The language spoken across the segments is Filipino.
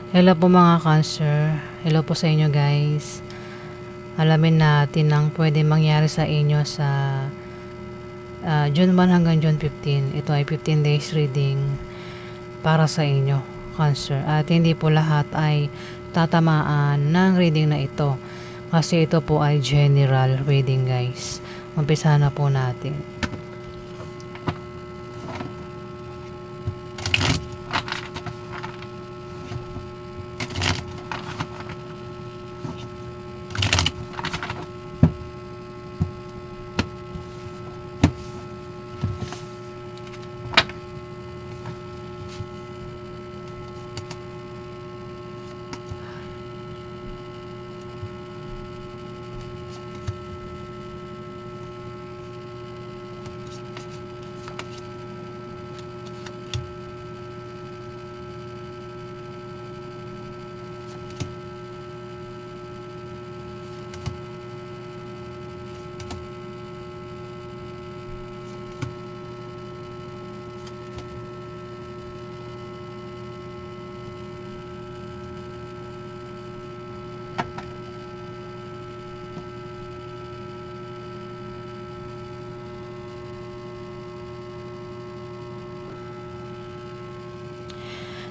Hello po mga Cancer. Hello po sa inyo guys. Alamin natin ang pwede mangyari sa inyo sa June 1 hanggang June 15. Ito ay 15 days reading para sa inyo, Cancer. At hindi po lahat ay tatamaan ng reading na ito. Kasi ito po ay general reading guys. Umpisa na po natin.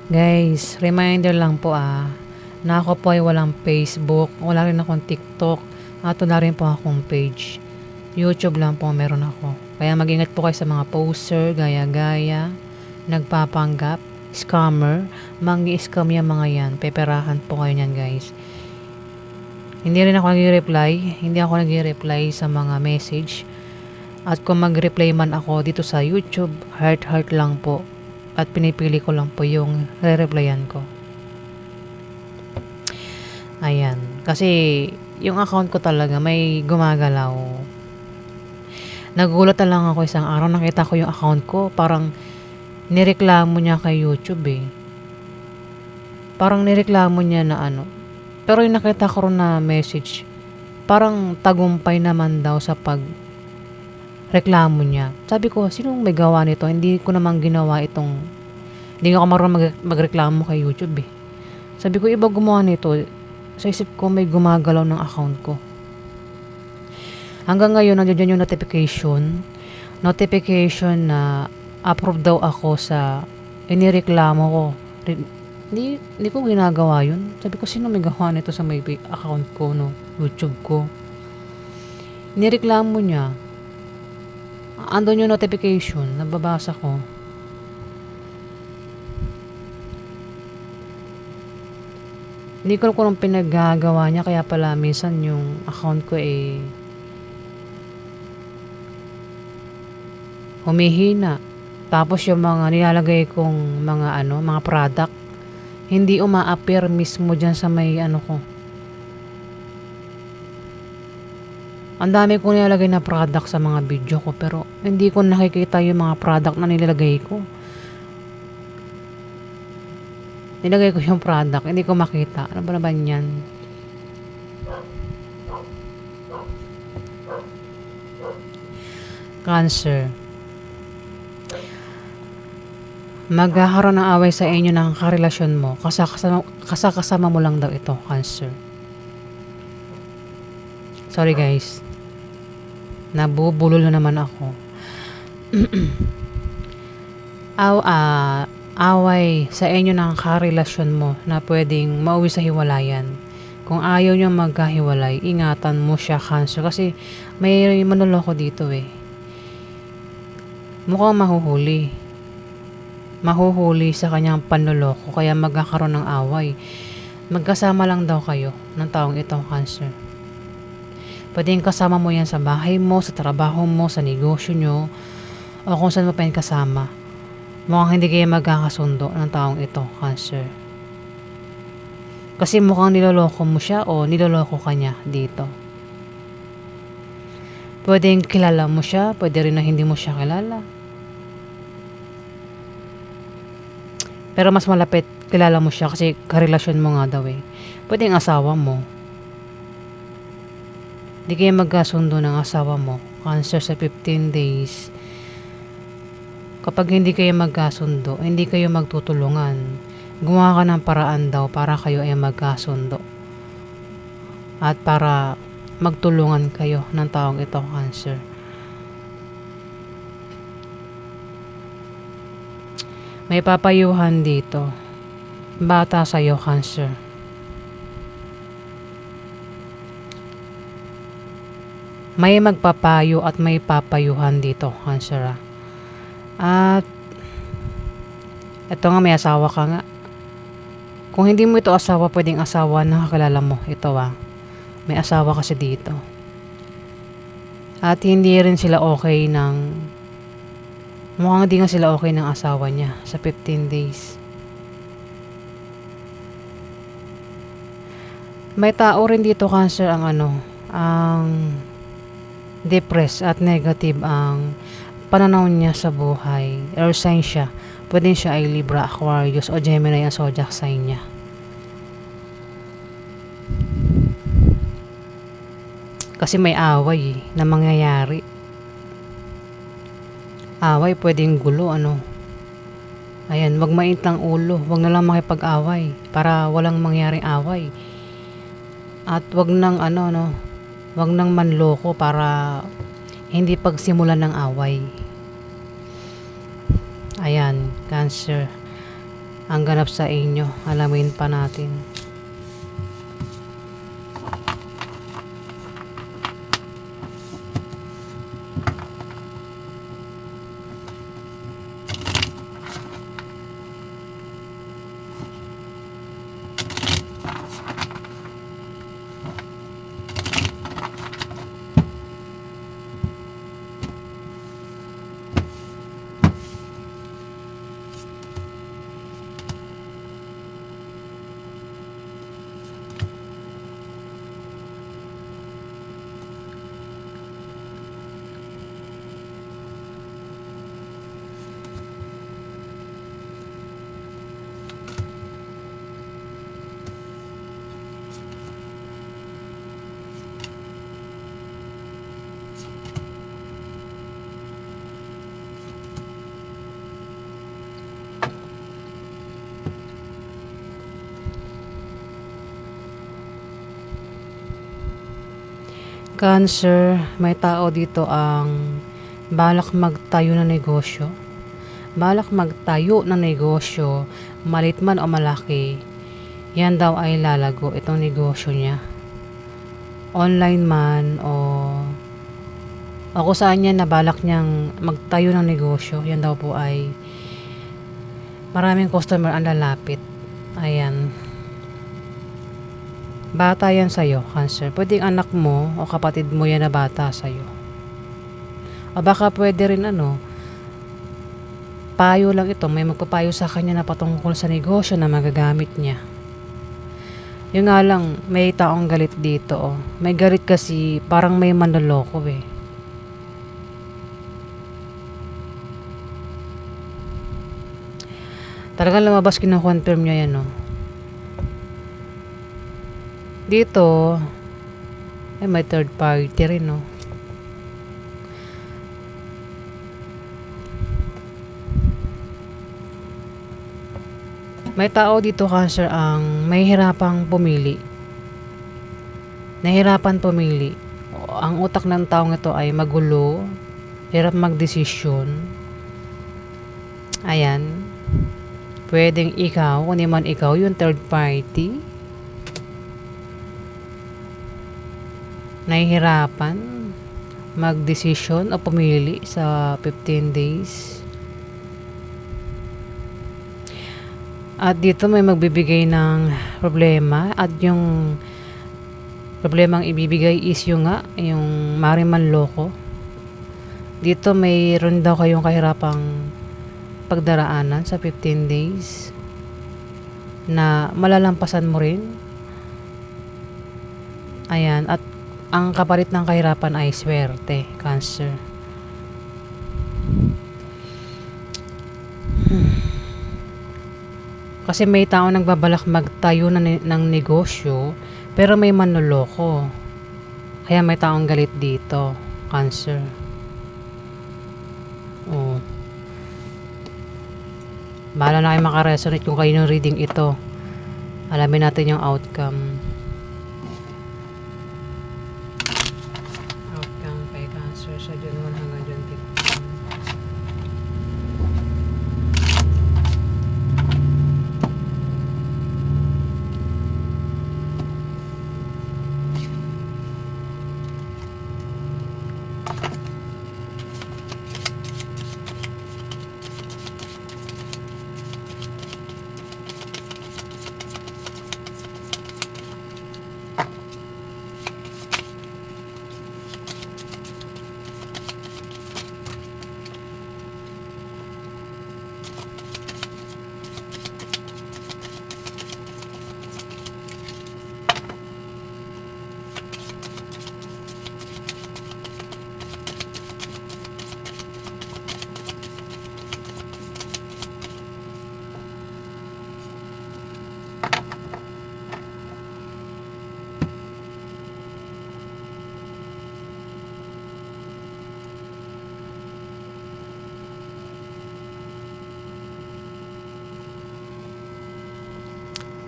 Guys, reminder lang po na ako po ay walang Facebook, wala rin akong TikTok, at wala rin po akong page. YouTube lang po meron ako. Kaya mag-ingat po kayo sa mga poster, gaya-gaya, nagpapanggap, scammer, mangi-scam yung mga yan. Peperahan po kayo niyan guys. Hindi rin ako nag-reply sa mga message. At kung mag-reply man ako dito sa YouTube, heart lang po. At pinipili ko lang po yung re-replyan ko. Ayan. Kasi yung account ko talaga may gumagalaw. Nagulat na lang ako isang araw. Nakita ko yung account ko. Parang nireklamo niya kay YouTube Parang nireklamo niya na ano. Pero yung nakita ko rin na message, parang tagumpay naman daw sa reklamo niya. Sabi ko, sinong may gawa nito? Hindi ko naman ginawa hindi ako marunong magreklamo kay YouTube Sabi ko, iba gumawa nito. Sa isip ko, may gumagalaw ng account ko. Hanggang ngayon, nandiyan yung notification na approve daw ako sa inireklamo ko. Hindi ko ginagawa yun. Sabi ko, sino may gawa nito sa may account ko, YouTube ko? Inireklamo niya. Andun yung notification, nababasa ko. Hindi ko kung pinaggagawa niya, kaya pala minsan yung account ko humihina. Tapos yung mga nilalagay kong mga product, hindi uma-appear mismo dyan sa may ko. Ang dami kong nilalagay na product sa mga video ko, pero hindi ko nakikita yung mga product na nilalagay ko. Nilagay ko yung product, hindi ko makita. Ano ba naman yan? Cancer. Magkakaroon ng away sa inyo ng karelasyon mo. Kasama mo lang daw ito, Cancer. Sorry guys. Nabubulol na naman ako. Away sa inyo ng karelasyon mo na pwedeng mauwi sa hiwalayan. Kung ayaw nyo magkahiwalay, ingatan mo siya, Cancer. Kasi may manloloko dito Mukhang mahuhuli sa kanyang panloloko, kaya magkakaroon ng away. Magkasama lang daw kayo ng taong ito, Cancer. Pwedeng kasama mo yan sa bahay mo, sa trabaho mo, sa negosyo nyo, o kung saan mo pa yan kasama. Mukhang hindi kayo magkakasundo ng taong ito, Cancer. Kasi mukhang niloloko mo siya o niloloko ka niya dito. Pwedeng kilala mo siya, pwede rin na hindi mo siya kilala. Pero mas malapit, kilala mo siya kasi karelasyon mo nga daw Pwedeng asawa mo. Di kayo magkasundo ng asawa mo, Cancer, sa 15 days. Kapag hindi kayo magkasundo, hindi kayo magtutulungan, Gumawa ka ng paraan daw para kayo ay magkasundo at para magtulungan kayo ng taong ito, Cancer. May papayuhan dito. Bata sa'yo, Cancer. May magpapayo at may papayuhan dito, Cancer. At ito nga, may asawa ka nga. Kung hindi mo ito asawa, pwedeng asawa na kakilala mo. Ito may asawa kasi dito. At hindi rin sila okay mukhang hindi nga sila okay ng asawa niya sa 15 days. May tao rin dito, Cancer, ang depressed at negative ang pananaw niya sa buhay. Air sign siya. Pwede siya ay Libra, Aquarius, o Gemini ang zodiac sign niya. Kasi may away na mangyayari. Away, pwedeng gulo, Ayan, wag mainit ng ulo. Wag na lang makipag-away para walang mangyaring away. At wag nang wag nang manloko para hindi pagsimulan ng away. Ayan, Cancer. Ang ganap sa inyo, alamin pa natin. Cancer, may tao dito ang balak magtayo ng negosyo. Balak magtayo ng negosyo, malit man o malaki. Yan daw ay lalago itong negosyo niya. Online man o kung saan niya na balak niyang magtayo ng negosyo, yan daw po ay maraming customer ang lalapit. Ayan. Bata yan sa'yo, Cancer. Pwedeng anak mo o kapatid mo yan na bata sa'yo. O baka pwede rin payo lang ito. May magpapayo sa kanya na patungkol sa negosyo na magagamit niya. Yung nga lang, may taong galit dito. May galit kasi parang may manloloko Talagang lumabas, kino-confirm niya yan Dito, may third party rin May tao dito, Cancer, ang may hirapang pumili. Nahirapan pumili. Ang utak ng taong ito ay magulo, hirap magdesisyon. Ayan. Pwedeng ikaw, kung naman ikaw yung third party. Nahihirapan magdesisyon o pumili sa 15 days. At dito may magbibigay ng problema at yung problemang ibibigay is yung maaaring manloko. Dito mayroon daw kayong kahirapang pagdaraanan sa 15 days na malalampasan mo rin. Ayan, at ang kapalit ng kahirapan ay swerte, Cancer. Kasi may tao nagbabalak magtayo ng negosyo, pero may manloloko. Kaya may taong galit dito, Cancer. Bahala na kayo makaresonate kung kayo yung reading ito. Alamin natin yung outcome. Outcome kay Cancer sa June 1 hanggang June 15.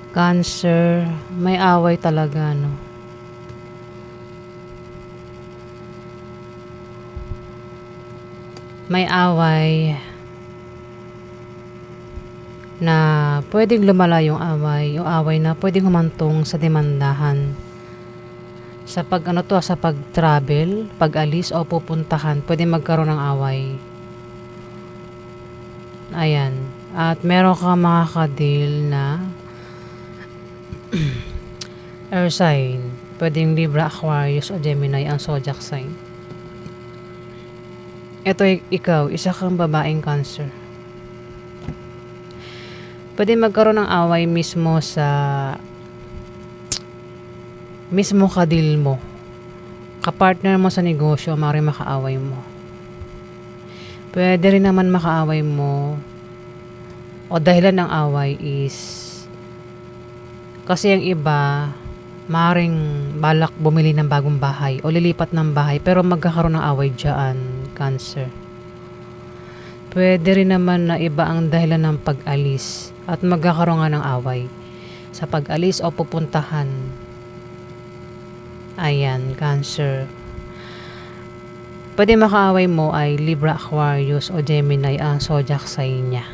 Cancer, may away talaga, no? May away na pwedeng lumala yung away na pwedeng humantong sa demandahan. Sa sa pag-travel, pag-alis o pupuntahan, pwedeng magkaroon ng away. Ayan. At meron ka mga kadil na air sign. Pwedeng Libra, Aquarius o Gemini ang zodiac sign. Ito ikaw, isa kang babaeng Cancer. Pwede magkaroon ng away mismo kadil mo. Kapartner mo sa negosyo, maaaring makaaway mo. Pwede rin naman makaaway mo o dahilan ng away is kasi yung iba maaaring balak bumili ng bagong bahay o lilipat ng bahay pero magkakaroon ng away dyan, Cancer. Pwede rin naman na iba ang dahilan ng pag-alis at magkakaroon nga ng away sa pag-alis o pupuntahan. Ayan, Cancer. Pwede makaaway mo ay Libra, Aquarius o Gemini ang zodiac sign niya.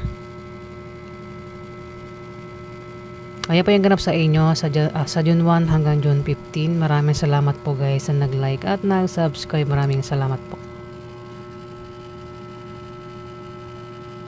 Ayan po yung ganap sa inyo sa June 1 hanggang June 15. Maraming salamat po guys na nag-like at nag-subscribe. Maraming salamat po.